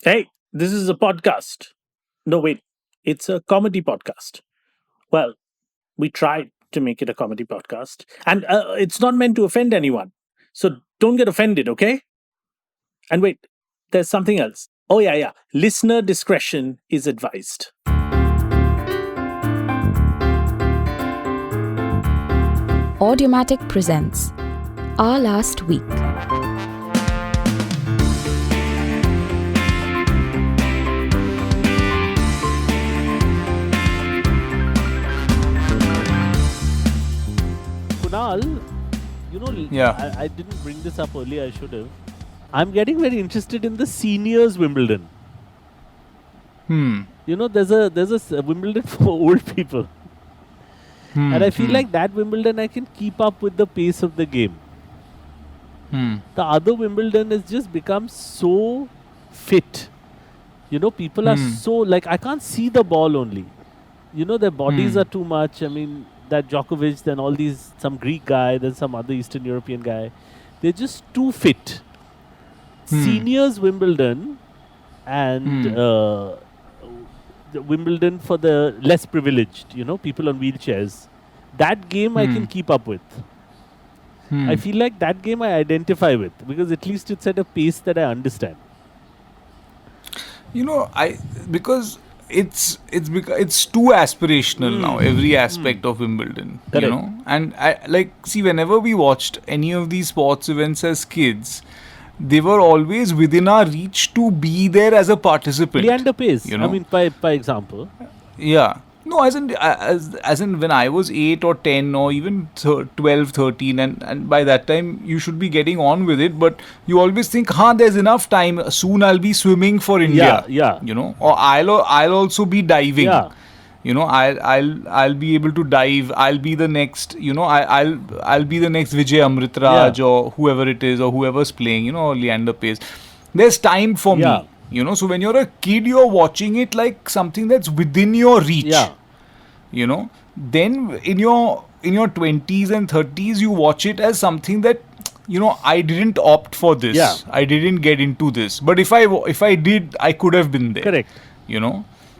Hey, this is a podcast. No, wait, it's a comedy podcast. Well, we tried to make it a comedy podcast, and it's not meant to offend anyone. So don't get offended, okay? And wait, there's something else. Oh, yeah, yeah. Listener discretion is advised. Audiomatic presents Our Last Week. Kunal, Yeah. I didn't bring this up earlier, I should have. I'm getting very interested in the seniors Wimbledon. Hmm. There's a Wimbledon for old people. And I feel like that Wimbledon I can keep up with the pace of the game. The other Wimbledon has just become so fit. People are so, like, I can't see the ball only. Their bodies are too much. I mean, that Djokovic, then all these, some Greek guy, then some other Eastern European guy. They're just too fit. Seniors Wimbledon and the Wimbledon for the less privileged, people on wheelchairs. That game I can keep up with. I feel like that game I identify with because at least it's at a pace that I understand. Because it's too aspirational now. Every aspect of Wimbledon, Correct. and whenever we watched any of these sports events as kids, they were always within our reach to be there as a participant. Leander Pace, You know? I mean, by example. Yeah. No, as in when I was 8 or 10 or even 12, 13, and by that time you should be getting on with it, but you always think, there's enough time, soon I'll be swimming for India. Yeah. Or I'll also be diving. Yeah. I'll be able to dive. I'll be the next, I'll be the next Vijay Amritraj or whoever it is or whoever's playing, or Leander Pace. There's time for Yeah. me. So when you're a kid, you're watching it like something that's within your reach. Yeah. Then in your 20s and 30s, you watch it as something that, I didn't opt for this. Yeah. I didn't get into this. But if I did, I could have been there. Correct.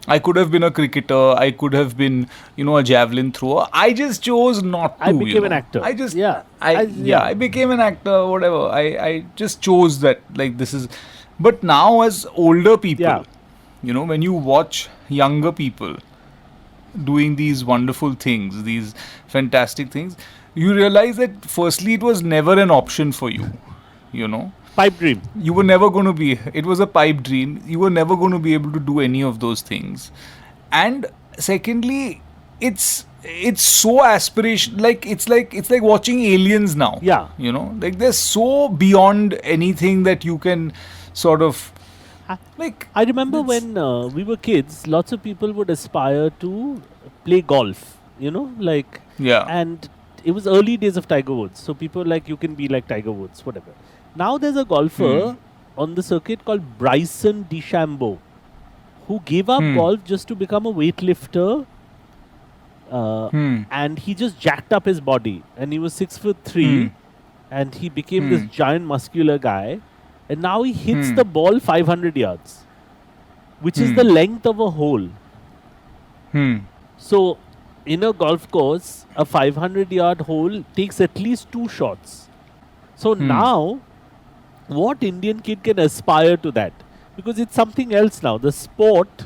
I could have been a cricketer. I could have been, a javelin thrower. I just chose not to. I became an actor. I just, Yeah. I became an actor. Whatever. I just chose that. Like, this is. But now, as older people, when you watch younger people doing these wonderful things, these fantastic things, you realize that firstly, it was never an option for you. Pipe dream. You were never going to be, it was a pipe dream. You were never going to be able to do any of those things. And secondly, it's so aspiration, it's like watching aliens now. Yeah. Like they're so beyond anything that you can sort of I remember when we were kids, lots of people would aspire to play golf, Yeah. and it was early days of Tiger Woods. So people like, you can be like Tiger Woods, whatever. Now there's a golfer on the circuit called Bryson DeChambeau, who gave up golf just to become a weightlifter. And he just jacked up his body, and he was 6'3", and he became this giant muscular guy. And now he hits the ball 500 yards, which is the length of a hole. So, in a golf course, a 500-yard hole takes at least 2 shots. So now, what Indian kid can aspire to that? Because it's something else now. The sport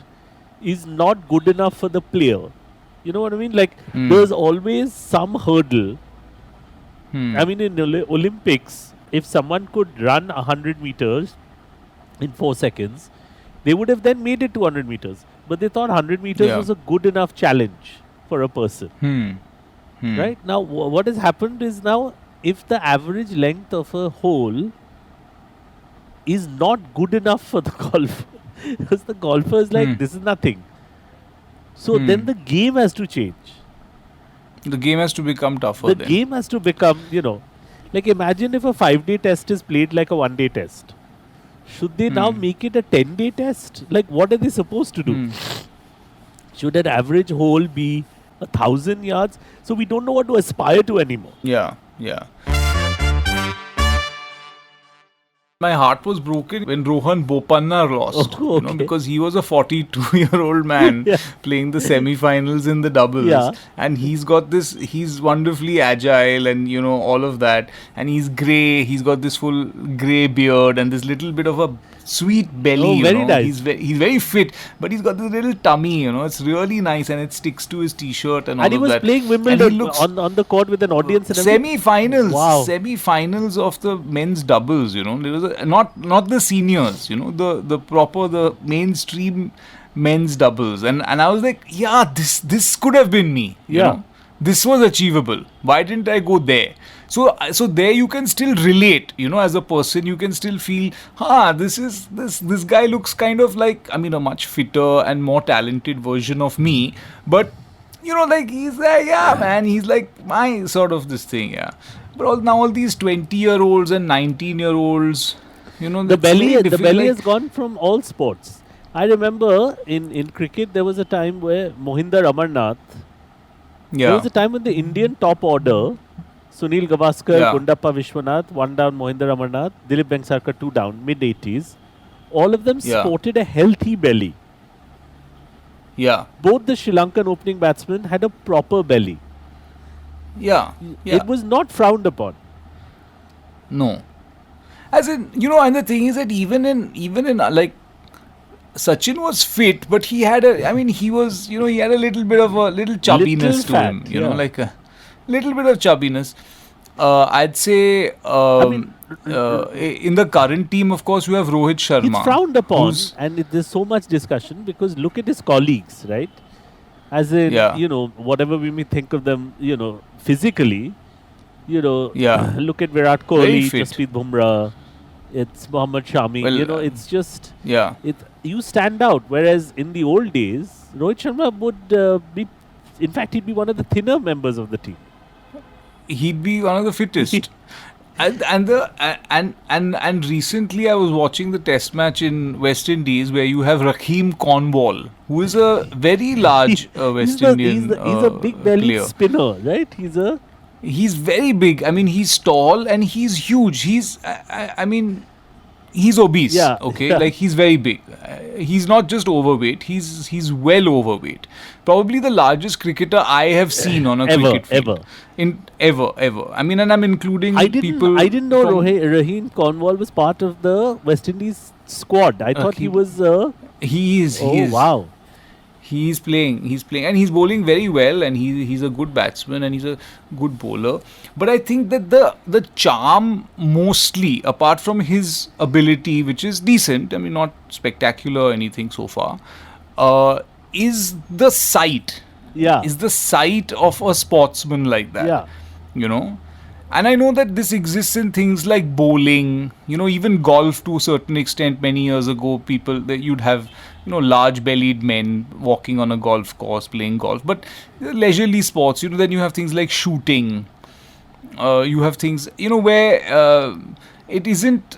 is not good enough for the player. You know what I mean? Like, there's always some hurdle. I mean, in Olympics, if someone could run 100 meters in 4 seconds, they would have then made it 200 meters. But they thought 100 meters was a good enough challenge for a person. Right? Now, what has happened is now, if the average length of a hole is not good enough for the golfer, because the golfer is like, this is nothing. So then the game has to change. The game has to become tougher. The then. game has to become, like, imagine if a 5-day test is played like a 1-day test. Should they now make it a 10-day test? Like, what are they supposed to do? Should an average hole be 1,000 yards? So we don't know what to aspire to anymore. Yeah. My heart was broken when Rohan Bopanna lost, Oh, okay. because he was a 42-year-old man Yeah. playing the semi-finals in the doubles, Yeah. and he's wonderfully agile, and all of that, and he's grey, he's got this full grey beard and this little bit of a sweet belly, Oh, very nice. he's very fit, but he's got this little tummy, it's really nice, and it sticks to his t-shirt and all And he of was that. playing And Wimbledon he looks on the court with an audience and everything. semi-finals, Wow. semi-finals of the men's doubles. There was not the seniors. The proper, the mainstream men's doubles, and I was like, yeah, this could have been me. Yeah. This was achievable. Why didn't I go there? So there you can still relate. As a person, you can still feel, this guy looks kind of like, a much fitter and more talented version of me, but like he's like, yeah, man, he's like my sort of this thing, yeah. But now all these 20-year-olds and 19-year-olds, The belly has gone from all sports. I remember in cricket there was a time where Mohinder Amarnath. yeah, There was a time when the Indian top order, Sunil Gavaskar, Yeah. Gundappa Vishwanath, 1 down Mohinder Amarnath, Dilip Vengsarkar 2 down, mid-80s. All of them Yeah. sported a healthy belly. yeah, Both the Sri Lankan opening batsmen had a proper belly. yeah, yeah. It was not frowned upon. No, as in, and the thing is that even in like, Sachin was fit, but he had he was, he had a little bit of a little chubbiness Little to fat, him, yeah. like a little bit of chubbiness. I'd say, in the current team, of course, you have Rohit Sharma. It's frowned upon, who's- and there's so much discussion because look at his colleagues, right? As in, Yeah. whatever we may think of them, physically, Yeah. look at Virat Very Kohli, fit. Jasprit Bumrah, it's Mohammad Shami, Well, it's just, Yeah. you stand out. Whereas in the old days, Rohit Sharma would be, in fact, he'd be one of the thinner members of the team. He'd be one of the fittest. And recently I was watching the test match in West Indies where you have Raheem Cornwall, who is a very large West Indian He's a big bellied player. spinner, right? He's very big. He's tall and he's huge. He's obese. Yeah, Okay, yeah. like he's very big. He's not just overweight. He's well overweight. Probably the largest cricketer I have seen on a Ever, cricket field. Ever. And I'm including I people. didn't know from- Raheem Cornwall was part of the West Indies squad. I thought he he- was. He is. Oh He is. wow! He's playing, and he's bowling very well, and he's a good batsman, and he's a good bowler. But I think that the charm, mostly, apart from his ability, which is decent, not spectacular or anything so far, is the sight. Yeah, Is the sight of a sportsman like that. yeah. And I know that this exists in things like bowling, even golf to a certain extent. Many years ago, people that you'd have, large-bellied men walking on a golf course playing golf. But leisurely sports, then you have things like shooting. You have things, where it isn't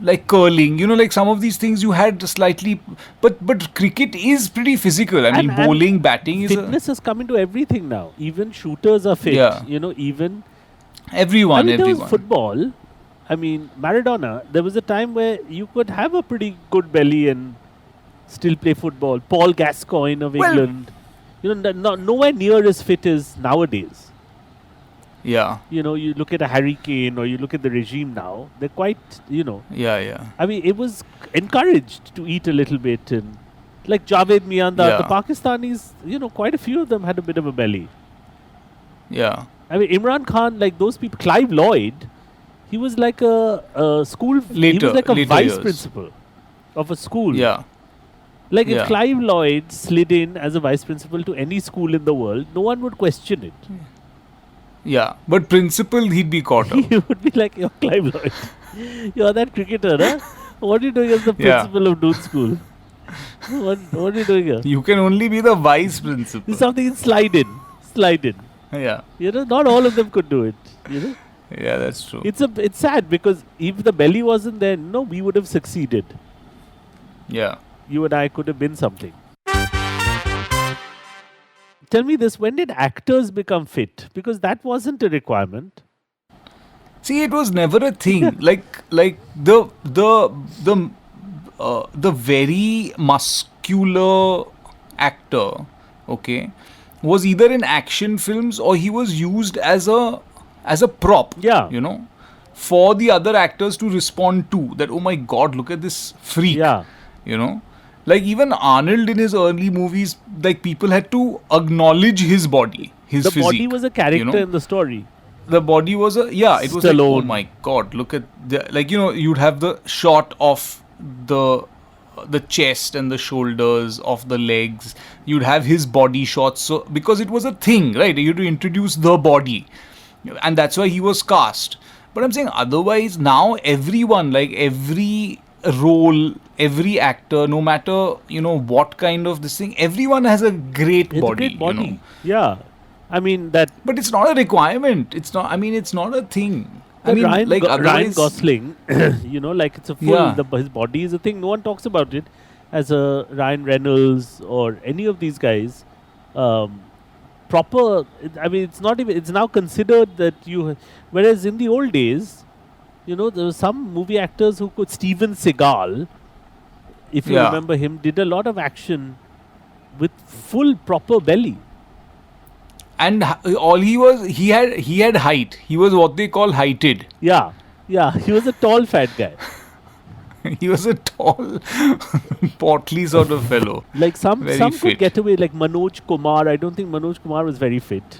like curling. Like some of these things you had slightly, but cricket is pretty physical. And Bowling, batting is Fitness has come into everything now. Even shooters are fit. Yeah. Even everyone. there was Everyone. football. Maradona. There was a time where you could have a pretty good belly and still play football. Paul Gascoigne of Well- England. Nowhere near as fit as nowadays. Yeah, You look at a Harry Kane or you look at the regime now. They're quite. yeah. It was encouraged to eat a little bit, and like Javed Mianda, Yeah. the Pakistanis, quite a few of them had a bit of a belly. Yeah. Imran Khan, like those people, Clive Lloyd, he was like a school, he Later- was like a later vice years. principal of a school. Yeah. Like Yeah. if Clive Lloyd slid in as a vice principal to any school in the world, no one would question it. Yeah. But principal, he'd be caught out. He would be like, you're Clive Lloyd. You're that cricketer, huh? What are you doing as the Yeah. principal of Doon School? What are you doing here? You can only be the vice principal. There's something in slide in. Slide in. Yeah. Not all of them could do it. Yeah, that's true. It's sad because if the belly wasn't there, no, we would have succeeded. Yeah. You and I could have been something. Tell me this, when did actors become fit? Because that wasn't a requirement. See, it was never a thing. Like the very muscular actor, okay, was either in action films or he was used as a prop, Yeah. for the other actors to respond to. That, oh my god, look at this freak, Yeah. you know. Like even Arnold in his early movies, like people had to acknowledge his body, his The physique. body was a character in the story. The body was it was like, oh Stallone. my god, look at you'd have the shot of the chest and the shoulders of the legs. You'd have his body shots, so because it was a thing, right? You had to introduce the body, and that's why he was cast. But I'm saying otherwise now everyone, like every role, every actor, no matter what kind of this thing, everyone has a great It's body, a great body. Yeah. I mean that. but it's not a requirement. It's not. I mean, it's not a thing. I mean, Ryan, like Ryan otherwise, Gosling, like it's a full. Yeah. His body is a thing. No one talks about it as a Ryan Reynolds or any of these guys. Proper. I mean, it's not even. It's now considered that you. Whereas in the old days, there were some movie actors who could. Steven Seagal, if you Yeah. remember him, did a lot of action with full proper belly. and all he had height. He was what they call heighted. Yeah. Yeah. He was a tall, fat guy. He was a tall, portly sort of fellow. Like some Very could fit. get away, like Manoj Kumar. I don't think Manoj Kumar was very fit.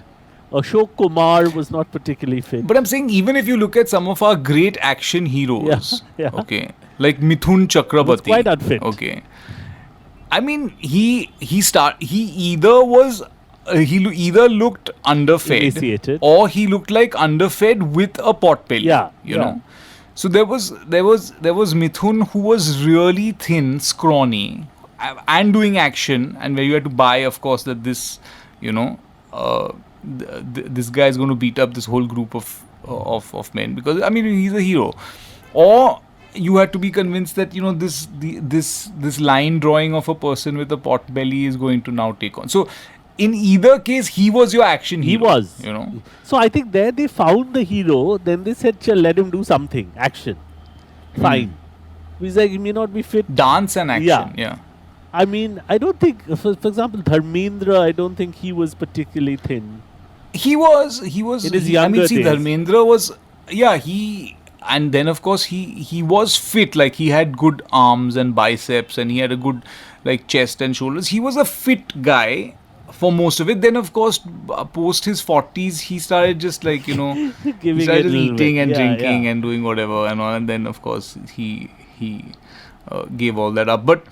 Ashok Kumar was not particularly fit. But I'm saying, even if you look at some of our great action heroes, Yeah, yeah. okay, like Mithun Chakrabarti, Was quite unfit. Okay, I mean, he either looked underfed Emaciated. or he looked like underfed with a pot belly. Yeah, you yeah. know. So there was Mithun, who was really thin, scrawny, and doing action, and where you had to buy, of course, that this, this guy is going to beat up this whole group of men, because I mean he's a hero, or you had to be convinced that this line drawing of a person with a pot belly is going to now take on. So in either case, he was your action hero. He was. So I think there they found the hero. Then they said, "Chal, let him do something, action." Fine. He's like, he may not be fit. Dance and action. Yeah. I mean, I don't think, for example, Dharmendra, I don't think he was particularly thin. He was In his I mean, younger see, days. Dharmendra was, and then of course he was fit. Like he had good arms and biceps, and he had a good like chest and shoulders. He was a fit guy for most of it. Then of course, post his 40s, he started just like he Giving started it a little eating bit. and Yeah, drinking yeah. and doing whatever and all. And then of course he gave all that up. But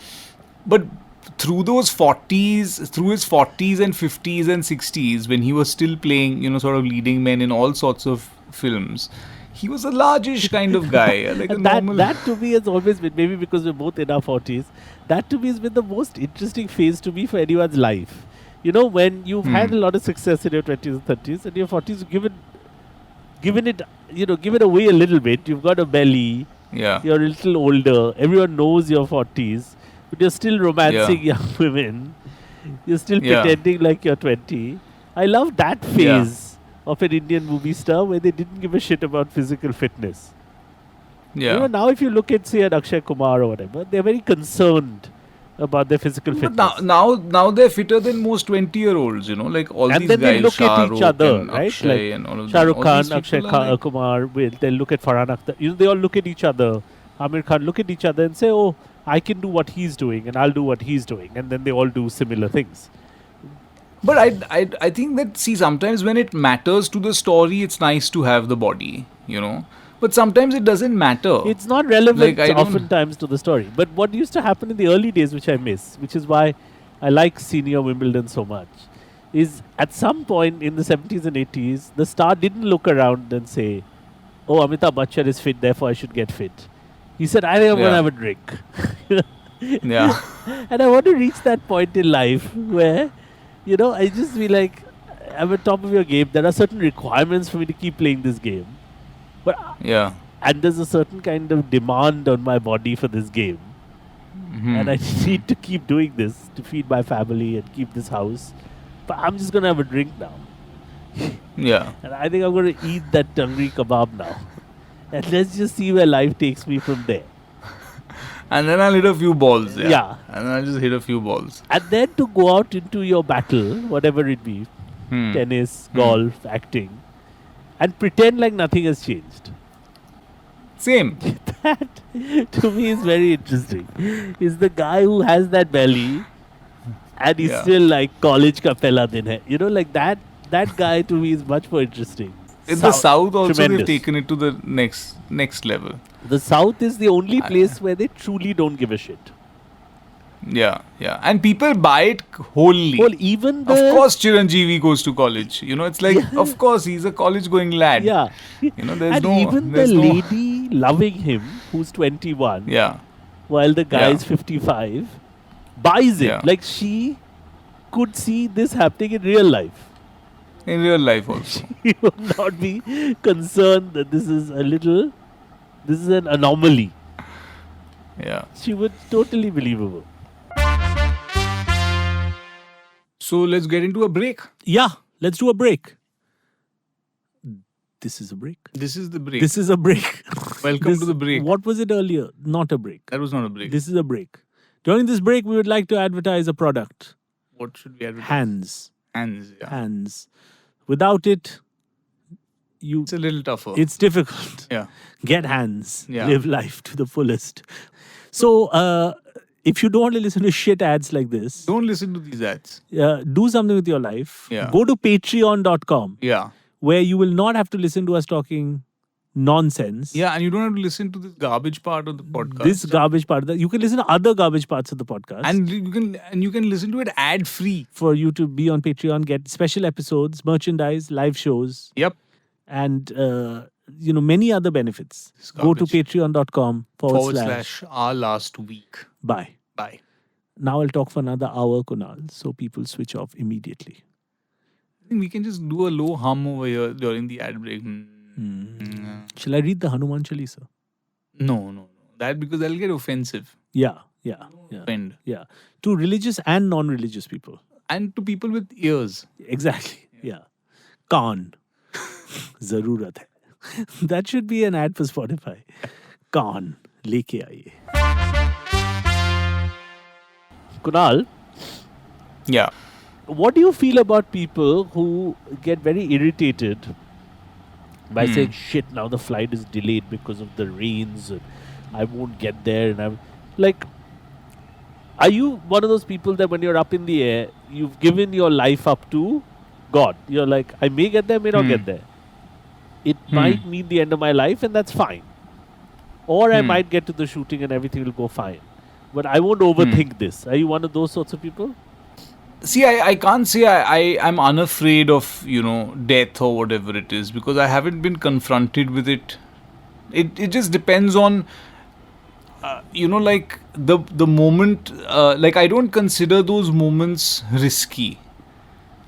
through his 40s and 50s and 60s, when he was still playing, sort of leading men in all sorts of films, he was a largish kind of guy, like a And normal. that to me has always been, maybe because we're both in our 40s, that to me has been the most interesting phase to me for anyone's life. When you've had a lot of success in your 20s and 30s, and your 40s, given it away a little bit. You've got a belly, Yeah. you're a little older, everyone knows your 40s, but you're still romancing young women. You're still Yeah. pretending like you're 20. I love that phase of an Indian movie star where they didn't give a shit about physical fitness. Yeah. Now if you look at, say, an Akshay Kumar or whatever, they're very concerned about their physical But fitness. now they're fitter than most 20-year-olds, like all And these then guys, they look Shah at each Rukh other, and right? Akshay Like and all of Shah them. Rukh All Khan, these Akshay people are like- Kumar, they'll look at Farhan Akhtar. They all look at each other. Amir Khan look at each other and say, "Oh, I can do what he's doing, and I'll do what he's doing," and then they all do similar things. But I think that, see, sometimes when it matters to the story, it's nice to have the body, But sometimes it doesn't matter. It's not relevant Like, I don't- oftentimes to the story. But what used to happen in the early days, which I miss, which is why I like senior Wimbledon so much, is at some point in the 70s and 80s, the star didn't look around and say, "Oh, Amitabh Bachchan is fit, therefore I should get fit." He said, "I think I'm going to Yeah. have a drink." Yeah. And I want to reach that point in life where, I just be like, I'm at top of your game. There are certain requirements for me to keep playing this game. But Yeah. and there's a certain kind of demand on my body for this game. And I need to keep doing this to feed my family and keep this house. But I'm just going to have a drink now. Yeah. And I think I'm going to eat that tangri kebab now. and let's just see where life takes me from there. And then I'll hit a few balls. Yeah. And then I'll just hit a few balls. And then to go out into your battle, whatever it be, tennis, golf, acting, and pretend like nothing has changed. Same. That to me is very interesting. Is the guy who has that belly and he's still like college ka pehla din hai. You know, like that guy to me is much more interesting. In the South also tremendous. they've taken it to the next level. The South is the only place where they truly don't give a shit. Yeah. And people buy it wholly. Well, even the... Of course Chiranjeevi goes to college. You know, it's like, of course, he's a college-going lad. Yeah. You know, there's and no... even the lady loving him, who's 21, while the guy is 55, buys it. Yeah. Like, she could see this happening in real life. In real life also. She would not be concerned that this is an anomaly. Yeah. She would totally believable. So let's get into a break. Yeah, let's do a break. This is a break. This is the break. This is a break. Welcome to the break. What was it earlier? Not a break. That was not a break. This is a break. During this break, we would like to advertise a product. What should we advertise? Hands. Hands. Yeah. Hands. Without it, It's a little tougher. it's difficult. Yeah. Get hands. Yeah. Live life to the fullest. So, if you don't want to listen to shit ads like this, Don't listen to these ads. do something with your life. Yeah. Go to patreon.com, Yeah. where you will not have to listen to us talking nonsense. Yeah, and you don't have to listen to this garbage part of the podcast. This garbage part. You can listen to other garbage parts of the podcast. and you can listen to it ad free. for you to be on Patreon, get special episodes, merchandise, live shows, Yep. and many other benefits. Go to garbage. patreon.com // our last week. Bye. Bye. Now I'll talk for another hour, Kunal, so people switch off immediately. I think we can just do a low hum over here during the ad break. Shall I read the Hanuman Chalisa? No. That because that'll get offensive. Yeah. Offend. Yeah. To religious and non-religious people. And to people with ears. Exactly. Yeah. Khan. Zarurat hai. That should be an ad for Spotify. Khan. Leke aaye. Kunal, Yeah. what do you feel about people who get very irritated by saying, shit, now the flight is delayed because of the rains and I won't get there, and I'm like, are you one of those people that when you're up in the air, you've given your life up to God? You're like, I may get there, may not get there. It might mean the end of my life, and that's fine. Or I might get to the shooting and everything will go fine. But I won't overthink this. Are you one of those sorts of people? See, I can't say I'm unafraid of, death or whatever it is, because I haven't been confronted with it. It just depends on, like the moment, like I don't consider those moments risky.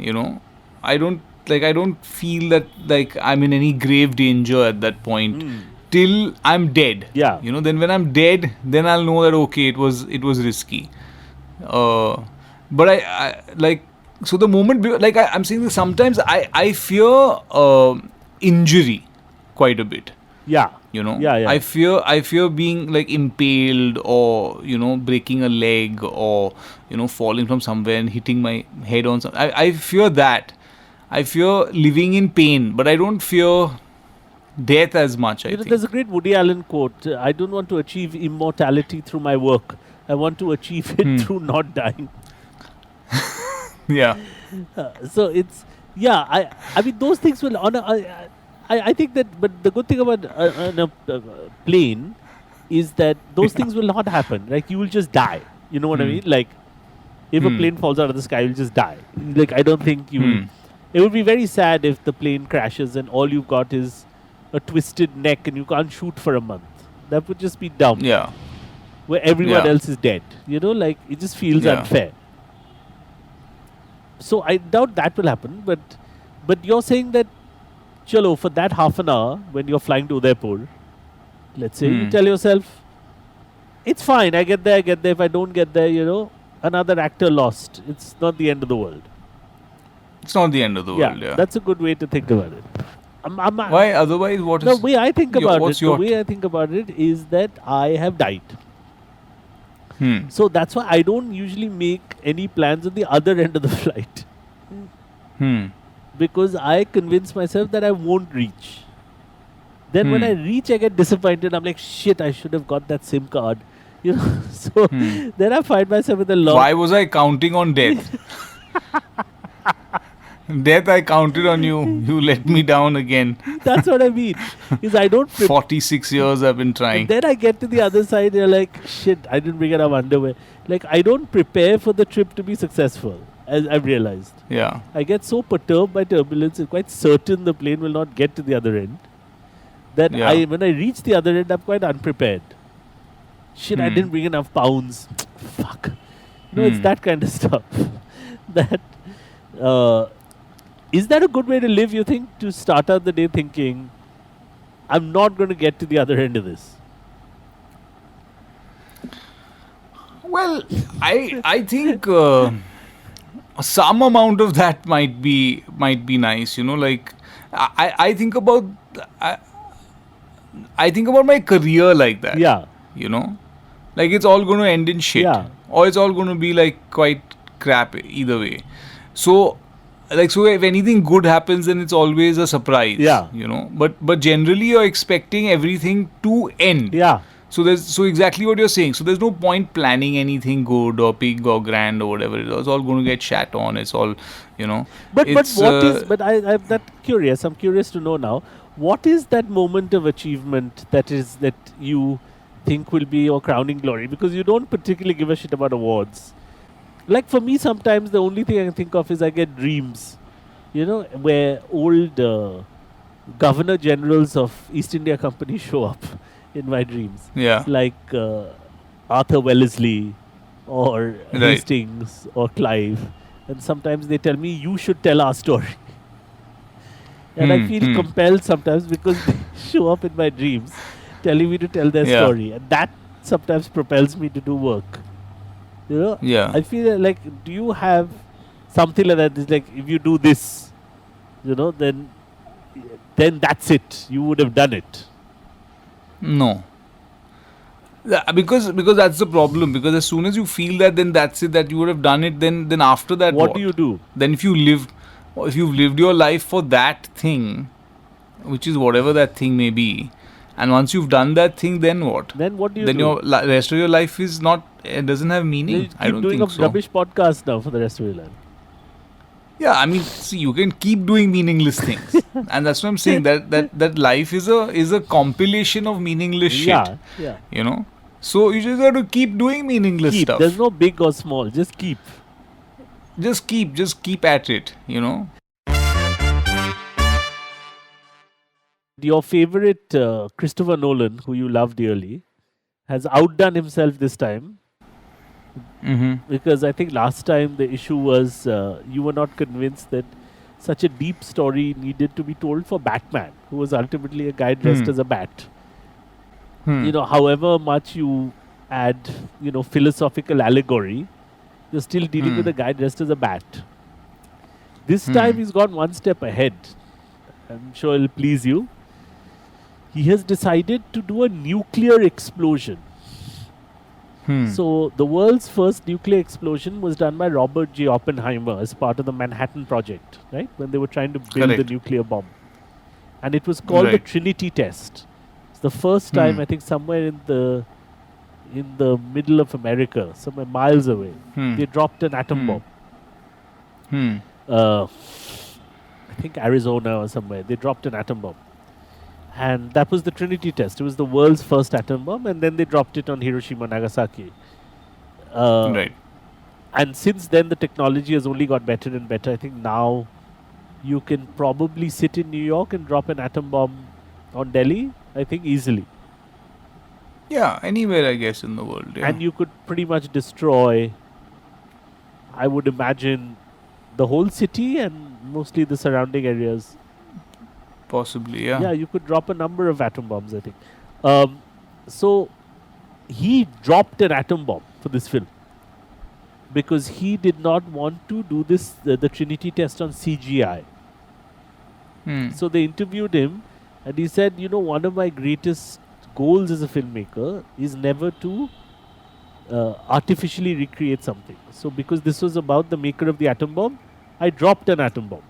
I don't feel that like I'm in any grave danger at that point till I'm dead. Yeah. Then when I'm dead, then I'll know that okay, it was risky. But I like, so the moment, like I'm saying that sometimes I fear injury quite a bit. Yeah. Yeah. I fear being like impaled or breaking a leg or falling from somewhere and hitting my head on something. I fear that. I fear living in pain, but I don't fear death as much. I think there's a great Woody Allen quote: "I don't want to achieve immortality through my work. I want to achieve it through not dying." Yeah. So it's I mean those things will I think that, but the good thing about a plane is that those things will not happen. Like you will just die. You know what I mean? Like if a plane falls out of the sky, you'll just die. Like I don't think you will. It would be very sad if the plane crashes and all you've got is a twisted neck and you can't shoot for a month. That would just be dumb. Yeah. Where everyone Yeah. else is dead. Like it just feels Yeah. unfair. So I doubt that will happen. But you're saying that, chalo, for that half an hour when you're flying to Udaipur, let's say you tell yourself, it's fine. I get there. If I don't get there, another actor lost. It's not the end of the world. It's not the end of the world. Yeah. That's a good way to think about it. Why? Otherwise, what The is way I think about what's it, the your way I think about it is that I have died. Hmm. So that's why I don't usually make any plans on the other end of the flight Hmm. because I convince myself that I won't reach. Then when I reach, I get disappointed. I'm like, shit, I should have got that SIM card. You know, so then I find myself with a lot. Why was I counting on death? Death, I counted on you. You let me down again. That's what I mean. Is I don't 46 years I've been And trying. then I get to the other side, you're like, shit, I didn't bring enough underwear. Like, I don't prepare for the trip to be successful, as I've realized. Yeah. I get so perturbed by turbulence, I'm quite certain the plane will not get to the other end, that Yeah. when I reach the other end, I'm quite unprepared. Shit, I didn't bring enough pounds. Fuck. You know, it's that kind of stuff. That, is that a good way to live, you think? To start out the day thinking, I'm not going to get to the other end of this. Well, I think some amount of that might be nice. You know, like I think about I think about my career like that. Yeah. You know, like it's all going to end in shit, Yeah. or it's all going to be like quite crap either way. So, like, so if anything good happens, then it's always a surprise. Yeah. You know, but generally you're expecting everything to end. Yeah. So exactly what you're saying. So there's no point planning anything good or big or grand or whatever. It's all going to get shat on. It's all, you know. But it's, what is? But I'm that curious. I'm curious to know now. What is that moment of achievement that you think will be your crowning glory? Because you don't particularly give a shit about awards. Like for me, sometimes the only thing I can think of is I get dreams. You know, where old governor generals of East India Company show up in my dreams. Yeah. Like Arthur Wellesley or Right. Hastings or Clive. And sometimes they tell me, you should tell our story. And I feel compelled sometimes because they show up in my dreams telling me to tell their Yeah. story. And that sometimes propels me to do work. You know? Yeah. I feel like, do you have something like that? It's like, if you do this, you know, then that's it. You would have done it. No. Because that's the problem. Because as soon as you feel that, then that's it. That you would have done it. Then after that, What do you do? Then if you've lived your life for that thing, which is whatever that thing may be, and once you've done that thing, then what? Then what do you Then do? your rest of your life is not. It doesn't have meaning. You keep I don't doing think a so. rubbish podcast now for the rest of your life. Yeah, I mean, see, you can keep doing meaningless things, and that's what I'm saying. That life is a compilation of meaningless shit. Yeah. You know, so you just have to keep doing meaningless Keep. stuff. There's no big or small. Just keep. Just keep at it. You know. Your favorite Christopher Nolan, who you love dearly, has outdone himself this time. Because I think last time the issue was you were not convinced that such a deep story needed to be told for Batman, who was ultimately a guy dressed as a bat. You know, however much you add, you know, philosophical allegory, you're still dealing with a guy dressed as a bat. This time he's gone one step ahead. I'm sure it'll please you. He has decided to do a nuclear explosion. So the world's first nuclear explosion was done by Robert J. Oppenheimer as part of the Manhattan Project, right? When they were trying to build the Correct. nuclear bomb. And it was called the Right. Trinity test. It's the first time, I think, somewhere in the middle of America, somewhere miles away, they dropped an atom bomb. I think Arizona or somewhere. They dropped an atom bomb. And that was the Trinity test. It was the world's first atom bomb, and then they dropped it on Hiroshima, Nagasaki. Right. And since then, the technology has only got better and better. I think now you can probably sit in New York and drop an atom bomb on Delhi, I think easily. Yeah, anywhere I guess in the world. Yeah. And you could pretty much destroy, I would imagine, the whole city and mostly the surrounding areas. Possibly, yeah. Yeah, you could drop a number of atom bombs, I think. So he dropped an atom bomb for this film because he did not want to do this the Trinity test on CGI. So they interviewed him, and he said, one of my greatest goals as a filmmaker is never to artificially recreate something. So because this was about the maker of the atom bomb, I dropped an atom bomb.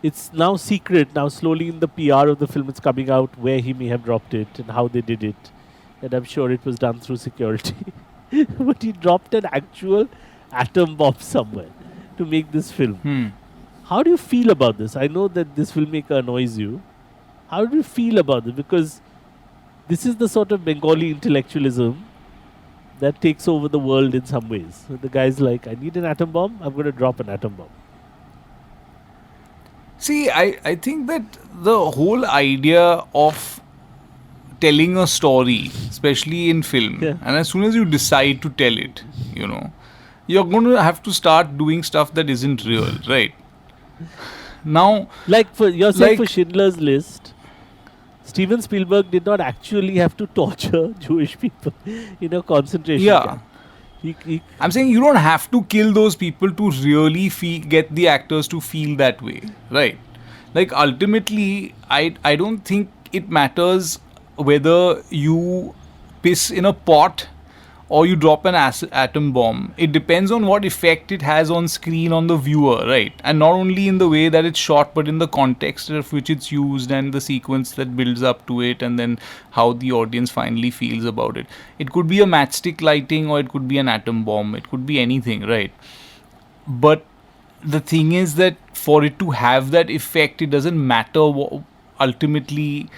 It's now secret. Now slowly in the PR of the film, it's coming out where he may have dropped it and how they did it. And I'm sure it was done through security. But he dropped an actual atom bomb somewhere to make this film. How do you feel about this? I know that this filmmaker annoys you. How do you feel about this? Because this is the sort of Bengali intellectualism that takes over the world in some ways. So the guy's like, I need an atom bomb, I'm going to drop an atom bomb. See, I think that the whole idea of telling a story, especially in film, and as soon as you decide to tell it, you're going to have to start doing stuff that isn't real, right? Now, like for Schindler's List, Steven Spielberg did not actually have to torture Jewish people in a concentration camp. I'm saying you don't have to kill those people to really get the actors to feel that way, right? Like ultimately, I don't think it matters whether you piss in a pot or you drop an atom bomb. It depends on what effect it has on screen on the viewer, right? And not only in the way that it's shot, but in the context of which it's used and the sequence that builds up to it, and then how the audience finally feels about it. It could be a matchstick lighting, or it could be an atom bomb. It could be anything, right? But the thing is that for it to have that effect, it doesn't matter ultimately.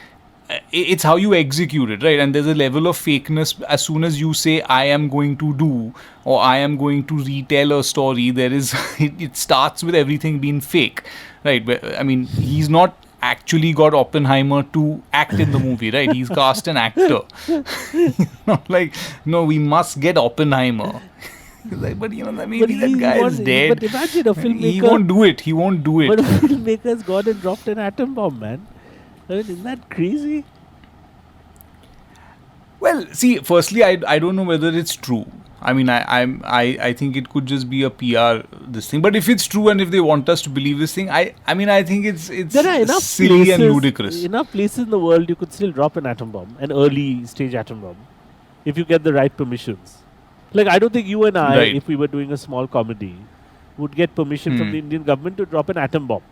It's how you execute it, right? And there's a level of fakeness as soon as you say I am going to do, or I am going to retell a story. There is it starts with everything being fake, right? I mean, he's not actually got Oppenheimer to act in the movie, right? He's cast an actor. Not like, no, we must get Oppenheimer. Like, but maybe that guy is dead. But imagine a filmmaker. He won't do it. But a filmmaker's gone and dropped an atom bomb, man. I mean, isn't that crazy? Well, see, firstly, I don't know whether it's true. I mean, I think it could just be a PR this thing. But if it's true and if they want us to believe this thing, I think it's there are enough silly places, and ludicrous. Enough places in the world you could still drop an atom bomb, an early stage atom bomb, if you get the right permissions. Like, I don't think you and I, if we were doing a small comedy, would get permission from the Indian government to drop an atom bomb.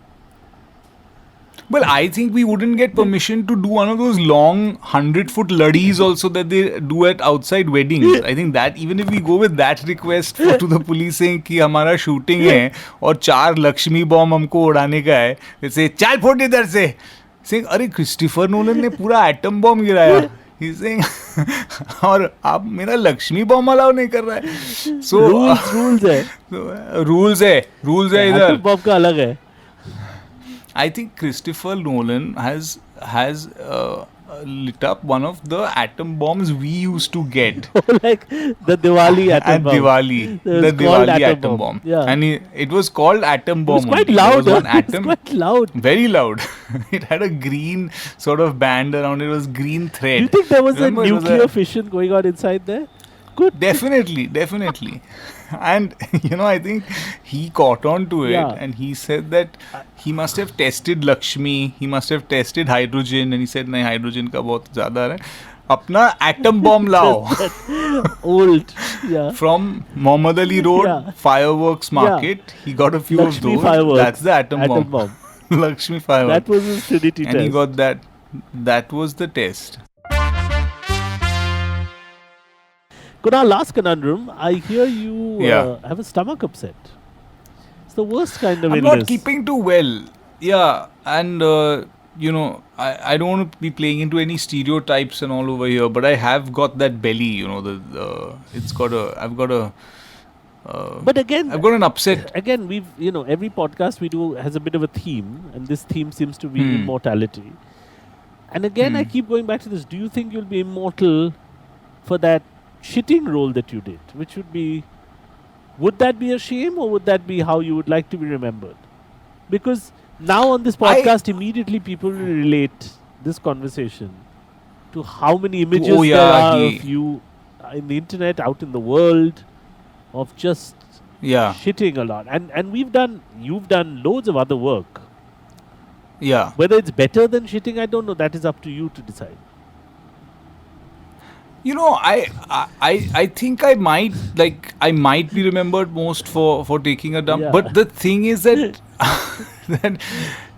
Well, I think we wouldn't get permission to do one of those long 100-foot ladis also that they do at outside weddings. I think that even if we go with that request to the police saying कि हमारा shooting है और 4 Lakshmi bomb हमको उड़ाने का है, they say चल फोड़ इधर से. Saying अरे क्रिस्टोफर नोलन ने पूरा एटम बॉम्ब गिराया. He's saying और आप मेरा लक्ष्मी बॉम्ब अलाउ नहीं कर रहा है. So rules है इधर. एटम बॉम्ब का अलग है. I think Christopher Nolan has lit up one of the atom bombs we used to get. Like the Diwali atom bomb. At Diwali. The Diwali atom bomb. Yeah. And it was called atom bomb. It was quite loud. It was quite loud. Very loud. It had a green sort of band around it. It was green thread. Do you think there was a nuclear fission going on inside there? Good. Definitely. And I think he caught on to it, and he said that he must have tested Lakshmi, he must have tested hydrogen, and he said nahi, hydrogen ka bahut zyada hai. Apna atom bomb lao. Old. From Muhammad Ali Road fireworks market, he got a few Lakshmi of those. Fireworks. That's the atom bomb. Lakshmi fireworks. That was his Trinity test. And he got that. That was the test. Kunal, last conundrum. I hear you have a stomach upset. It's the worst kind of illness. I'm not keeping too well. Yeah, and I don't want to be playing into any stereotypes and all over here, but I have got that belly. But again, I've got an upset. Again, we've every podcast we do has a bit of a theme, and this theme seems to be immortality. And again, I keep going back to this. Do you think you'll be immortal for that shitting role that you did, which would that be a shame, or would that be how you would like to be remembered? Because now on this podcast, immediately people will relate this conversation to how many images there are of you in the internet, out in the world, of just shitting a lot. And you've done loads of other work Yeah. Whether it's better than shitting, I don't know. That is up to you to decide. You know, I think I might be remembered most for taking a dump. Yeah. But the thing is that that,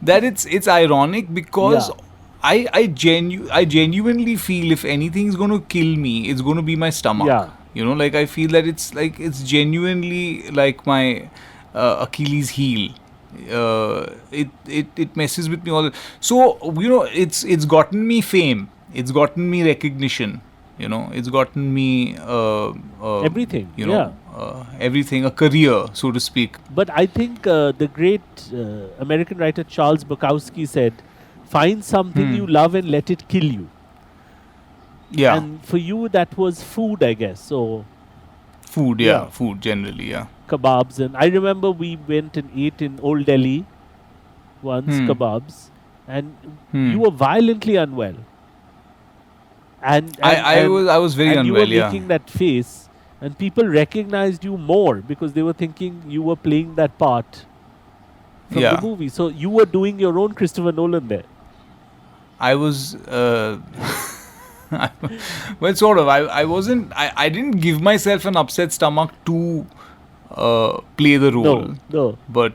that it's ironic because Yeah. I genuinely feel if anything's going to kill me, it's going to be my stomach. Yeah. You know, like I feel that it's genuinely like my Achilles heel. It messes with me all. So you know, it's gotten me fame. It's gotten me recognition. You know, it's gotten me Everything. You know, everything, a career, so to speak. But I think the great American writer Charles Bukowski said, find something you love and let it kill you. Yeah, And for you, that was food, I guess. So food. yeah. Food generally. Yeah. kebabs. And I remember we went and ate in Old Delhi once, kebabs. And you were violently unwell. And I was very and unwell. you were making that face. And people recognized you more because they were thinking you were playing that part from the movie. So you were doing your own Christopher Nolan there. I was well, sort of. I wasn't. I didn't give myself an upset stomach to play the role. No. But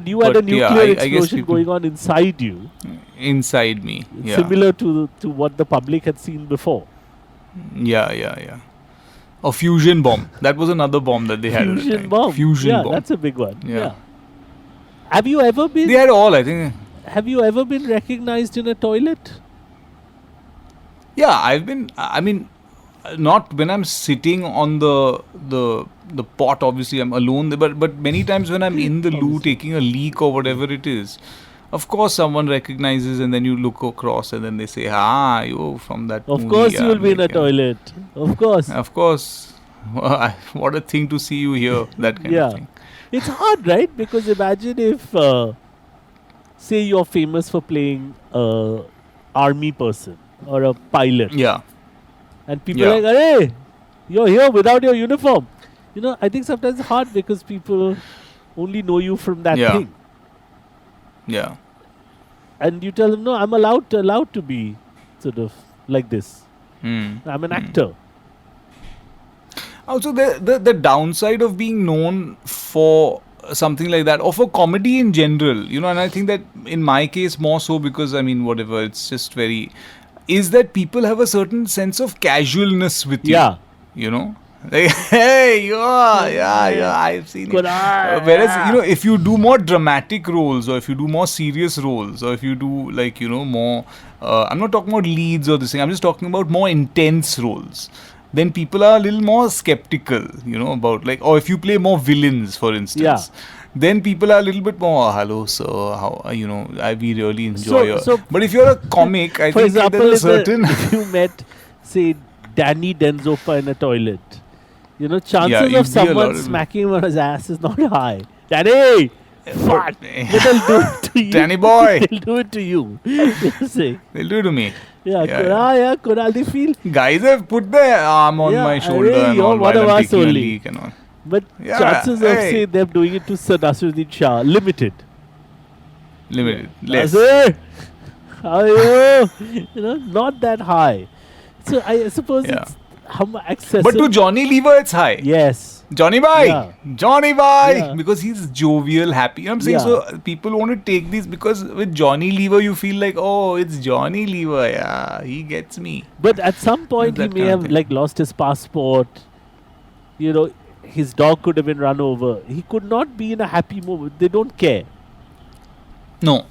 you had a nuclear I guess explosion people going on inside you, inside me. Yeah. similar to what the public had seen before. Yeah. A fusion bomb. That was another bomb that they had. at the Fusion time. bomb. Fusion Yeah, bomb. that's a big one. Yeah. Have you ever been? They had all. I think. Have you ever been recognized in a toilet? Yeah, I've been. I mean, not when I'm sitting on the pot. Obviously, I'm alone. But many times when I'm in the loo taking a leak or whatever it is, of course someone recognizes, and then you look across, and then they say, "Ah, you from that." Of movie." course, Yeah, you will be in a like, yeah. toilet. Of course. Of course. What a thing to see you here. That kind of thing. It's hard, right? Because imagine if, say, you're famous for playing a army person or a pilot. Yeah. And people are like, "Hey, you're here without your uniform." You know, I think sometimes it's hard because people only know you from that thing. Yeah. And you tell them, "No, I'm allowed to be sort of like this. I'm an actor." Also, the downside of being known for something like that, or for comedy in general, you know, and I think that in my case more so because, I mean, whatever, it's just very, is that people have a certain sense of casualness with you. Yeah. You know? Like, hey, you are, yeah, I've seen it. Whereas, you know, if you do more dramatic roles, or if you do more serious roles, or if you do, like, you know, more, I'm not talking about leads or this thing, I'm just talking about more intense roles. Then people are a little more skeptical, you know, about like, or if you play more villains, for instance, then people are a little bit more, hello, sir, how, you know, we really enjoy but if you're a comic, I for think example, there's a certain... if you met, say, Danny Denzopa in a toilet, you know, chances of someone smacking him on his ass is not high. Danny! Fuck! But they'll do it to you. Danny boy! They'll do it to you. They'll do it to me. Kunal, they feel. Guys have put their arm on my shoulder and all while I'm taking a leak and all. But chances of, say, them doing it to Sir Nasruddin Shah, limited. Less. Nasir, how are you? You know, not that high. So I suppose it's accessible. But to Johnny Lever, it's high. Yes. Johnny Bhai! Johnny Bhai! Yeah. Because he's jovial, happy. You know what I'm saying? So people want to take these because with Johnny Lever, you feel like, oh, it's Johnny Lever. Yeah, he gets me. But at some point, he may have like lost his passport. You know, his dog could have been run over. He could not be in a happy moment. They don't care. No.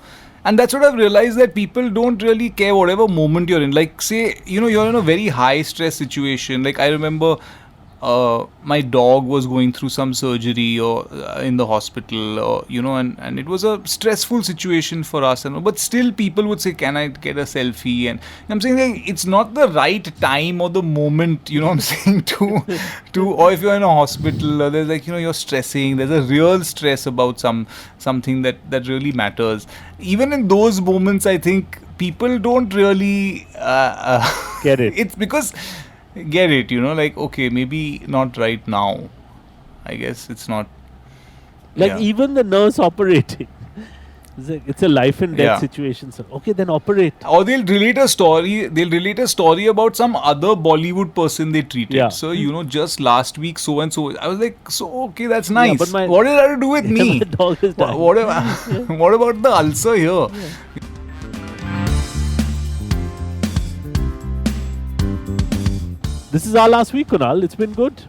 And that's what I've realized, that people don't really care whatever moment you're in. Like, say, you know, you're in a very high stress situation. Like, I remember my dog was going through some surgery or in the hospital, or, you know, and it was a stressful situation for us. But still people would say, can I get a selfie? And I'm saying, like, it's not the right time or the moment, you know what I'm saying, to or if you're in a hospital, or there's like, you know, you're stressing, there's a real stress about something that really matters. Even in those moments, I think people don't really get it. It's because get it, you know, like, okay, maybe not right now. I guess it's not. Like even the nurse operating. It's a life and death Yeah. situation, sir. Okay, then operate. Or they'll relate a story. They'll relate a story about some other Bollywood person they treated. Yeah. So just last week, so and so. I was like, so okay, that's Yeah, nice. but my- What did that have to do with me? My dog is dying. What about the ulcer here? This is our last week, Kunal. It's been good.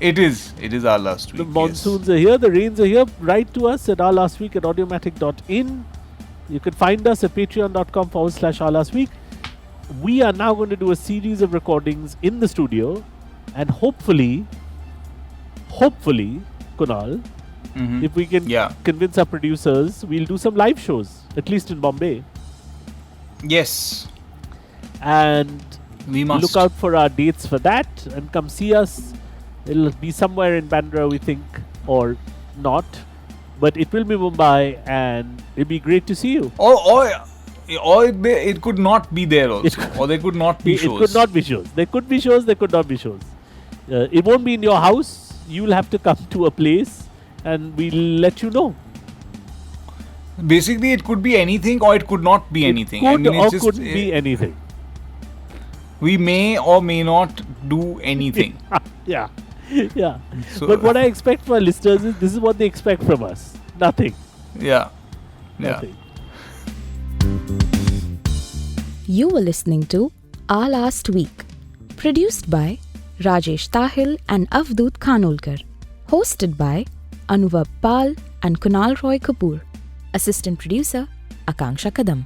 It is our last week. The monsoons are here, the rains are here. Write to us at ourlastweek at audiomatic.in. You can find us at patreon.com/ourlastweek. We are now going to do a series of recordings in the studio, and hopefully, Kunal, Mhm. if we can convince our producers, we'll do some live shows, at least in Bombay. Yes, And we must. look out for our dates for that and come see us. It'll be somewhere in Bandra, we think, or not. But it will be Mumbai, and it'll be great to see you. Or it could not be there also. Or there could not be It shows. could not be shows. There could be shows, there could not be shows. It won't be in your house. You'll have to come to a place, and we'll let you know. Basically, it could be anything or it could not be anything. Could or it's just, couldn't be anything. we may or may not do anything. Yeah. Yeah. So- But what I expect for our listeners is this is what they expect from us. Nothing. Yeah. Nothing. You were listening to Our Last Week, produced by Rajesh Tahil and Avdut Khanolkar, hosted by Anuvab and Kunaal Roy Kapoor, assistant producer Akanksha Kadam.